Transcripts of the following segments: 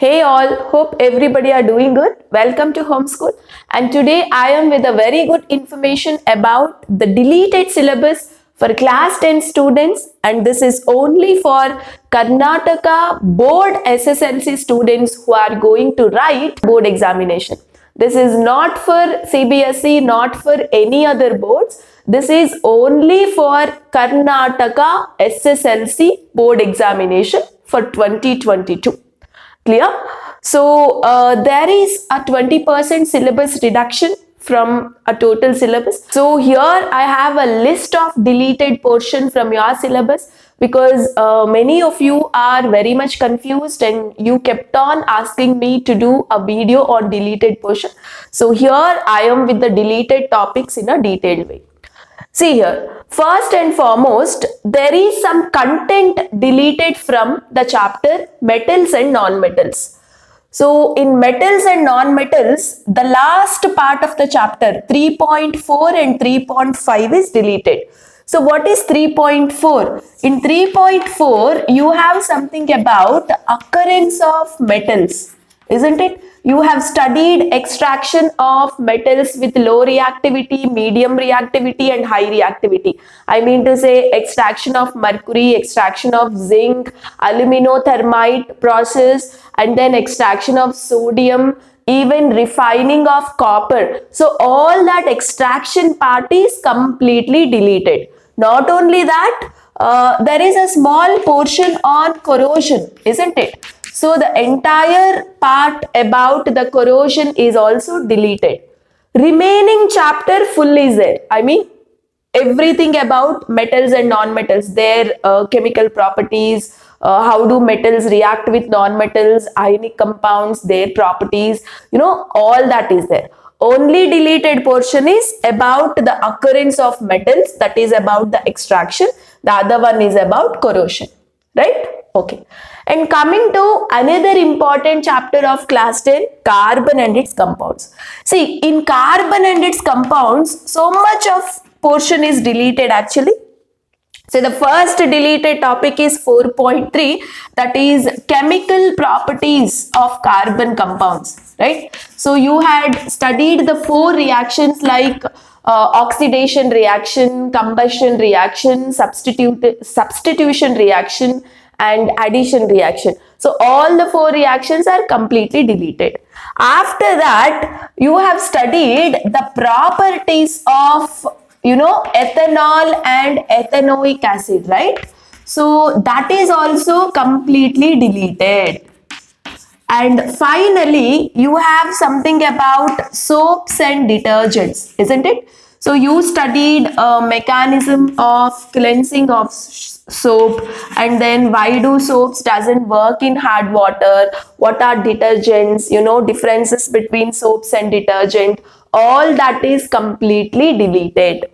Hey all, hope everybody are doing good. Welcome to Homeschool, and today I am with a very good information about the deleted syllabus for class 10 students, and this is only for Karnataka board SSLC students who are going to write board examination. This is not for CBSE, not for any other boards. This is only for Karnataka SSLC board examination for 2022. Clear? So there is a 20% syllabus reduction from a total syllabus. So here I have a list of deleted portion from your syllabus because many of you are very much confused and you kept on asking me to do a video on deleted portion. So here I am with the deleted topics in a detailed way. See here, first and foremost, there is some content deleted from the chapter metals and non-metals. So in metals and non-metals, the last part of the chapter 3.4 and 3.5 is deleted. So what is 3.4? In 3.4, you have something about occurrence of metals, isn't it? You have studied extraction of metals with low reactivity, medium reactivity and high reactivity. I mean to say extraction of mercury, extraction of zinc, aluminothermite process, and then extraction of sodium, even refining of copper. So all that extraction part is completely deleted. Not only that, there is a small portion on corrosion, isn't it? So the entire part about the corrosion is also deleted. Remaining chapter full is there. I mean, everything about metals and non-metals, their chemical properties, how do metals react with non-metals, ionic compounds, their properties, all that is there. Only deleted portion is about the occurrence of metals, that is about the extraction. The other one is about corrosion, right? Okay. And coming to another important chapter of class 10, carbon and its compounds. See, in carbon and its compounds, so much of portion is deleted actually. So the first deleted topic is 4.3, that is chemical properties of carbon compounds, right? So you had studied the 4 reactions like oxidation reaction, combustion reaction, substitution reaction, and addition reaction. So all the 4 reactions are completely deleted. After that, you have studied the properties of ethanol and ethanoic acid, right? So that is also completely deleted. And finally, you have something about soaps and detergents, isn't it? So you studied a mechanism of cleansing of soap, and then why do soaps doesn't work in hard water, what are detergents, differences between soaps and detergent, all that is completely deleted.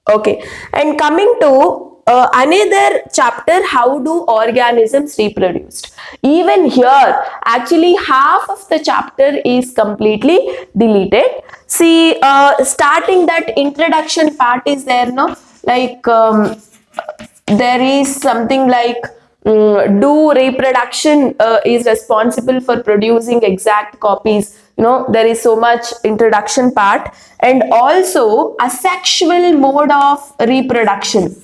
Okay, and coming to another chapter, how do organisms reproduced? Even here, actually half of the chapter is completely deleted. See, starting that introduction part is there, no? Like there is something like do reproduction is responsible for producing exact copies. There is so much introduction part, and also asexual mode of reproduction.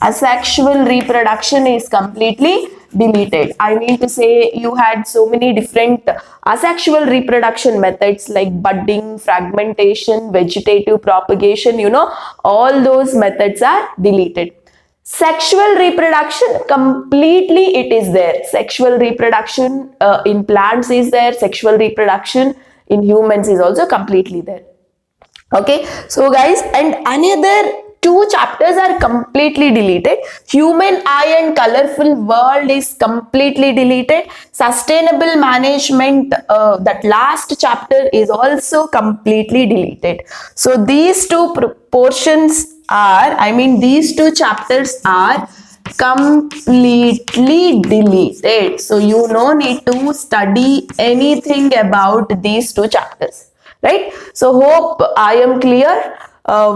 Asexual reproduction is completely deleted. I mean to say, you had so many different asexual reproduction methods like budding, fragmentation, vegetative propagation, all those methods are deleted. Sexual reproduction, completely it is there. Sexual reproduction in plants is there. Sexual reproduction in humans is also completely there. Okay, so guys, and another 2 chapters are completely deleted. Human eye and colorful world is completely deleted. Sustainable management, that last chapter is also completely deleted. So these 2 portions these 2 chapters are completely deleted. So you no need to study anything about these 2 chapters, right? So hope I am clear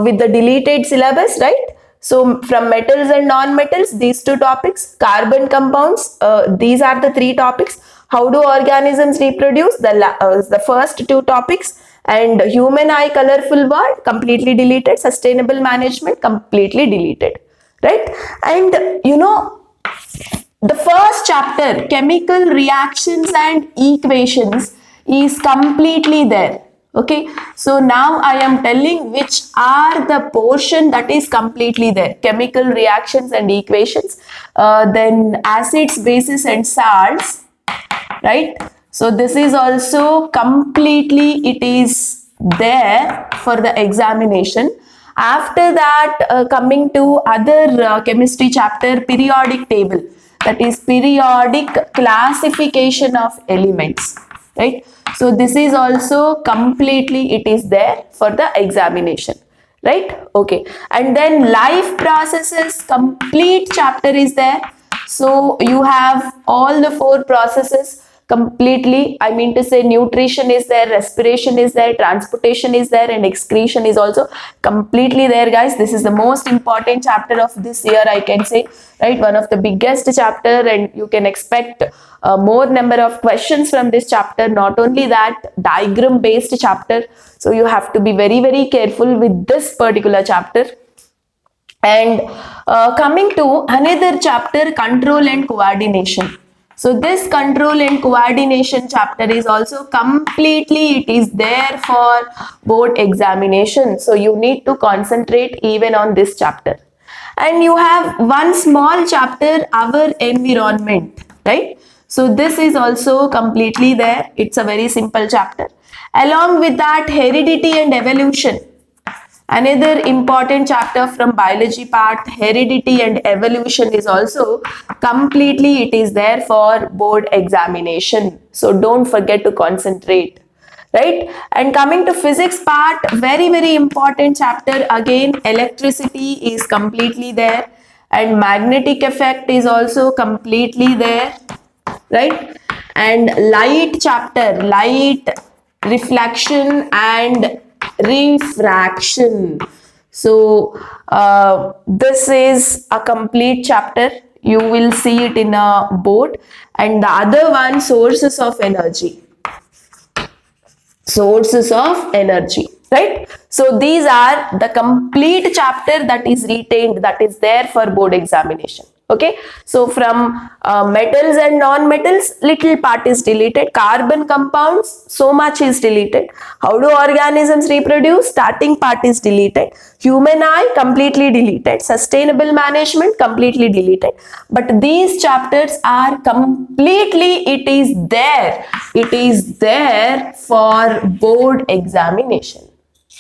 with the deleted syllabus, right? So from metals and non-metals, these 2 topics, carbon compounds, these are the 3 topics. how do organisms reproduce, the first two topics, and human eye colorful world, completely deleted. Sustainable management, completely deleted, right? And you know, the first chapter, chemical reactions and equations, is completely there. Okay, so now I am telling which are the portion that is completely there. Chemical reactions and equations, then acids, bases and salts, right? So this is also completely, it is there for the examination. After that, coming to other chemistry chapter, periodic table, that is periodic classification of elements, right? So this is also completely, it is there for the examination, right? Okay, and then life processes, complete chapter is there. So you have all the four processes completely. I mean to say, nutrition is there, respiration is there, transportation is there, and excretion is also completely there, guys. This is the most important chapter of this year, I can say, right? One of the biggest chapter, and you can expect more number of questions from this chapter. Not only that, diagram based chapter, so you have to be very, very careful with this particular chapter. And coming to another chapter, control and coordination. So this control and coordination chapter is also completely, it is there for board examination. So you need to concentrate even on this chapter. And you have one small chapter, our environment, right? So this is also completely there. It's a very simple chapter. Along with that, heredity and evolution. Another important chapter from biology part, heredity and evolution, is also completely, it is there for board examination. So don't forget to concentrate, right? And coming to physics part, very, very important chapter. Again, electricity is completely there, and magnetic effect is also completely there, right? And light chapter, light, reflection and refraction. So this is a complete chapter. You will see it in a board. And the other one, sources of energy. Sources of energy, right? So these are the complete chapter that is retained, that is there for board examination. Okay, so from metals and non-metals, little part is deleted. Carbon compounds, so much is deleted. How do organisms reproduce? Starting part is deleted. Human eye, completely deleted. Sustainable management, completely deleted. But these chapters are completely, it is there. It is there for board examination.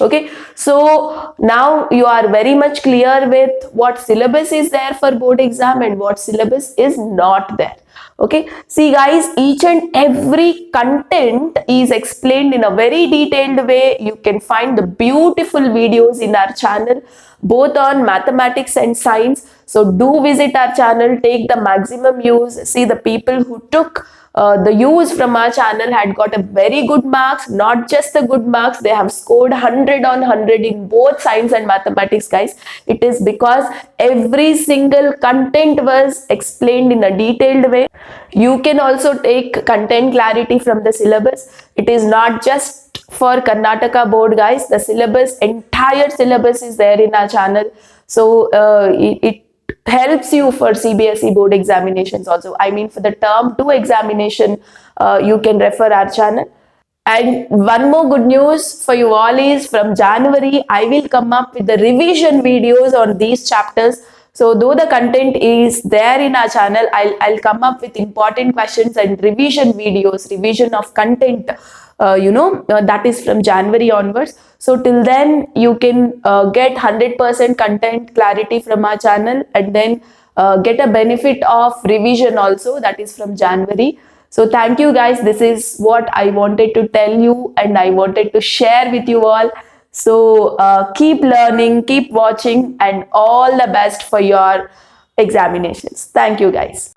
Okay, so now you are very much clear with what syllabus is there for board exam and what syllabus is not there. Okay, see guys, each and every content is explained in a very detailed way. You can find the beautiful videos in our channel, both on mathematics and science. So do visit our channel, take the maximum use. See, the people who took the use from our channel had got a very good marks. Not just the good marks, they have scored 100 on 100 in both science and mathematics, guys. It is because every single content was explained in a detailed way. You can also take content clarity from the syllabus. It is not just for Karnataka board, guys. The syllabus, entire syllabus is there in our channel. So it helps you for CBSE board examinations also. I mean, for the term 2 examination, you can refer our channel. And one more good news for you all is, from January, I will come up with the revision videos on these chapters. So though the content is there in our channel, I'll come up with important questions and revision videos, revision of content, that is from January onwards. So till then, you can get 100% content clarity from our channel, and then get a benefit of revision also, that is from January. So thank you guys. This is what I wanted to tell you and I wanted to share with you all. So keep learning, keep watching, and all the best for your examinations. Thank you guys.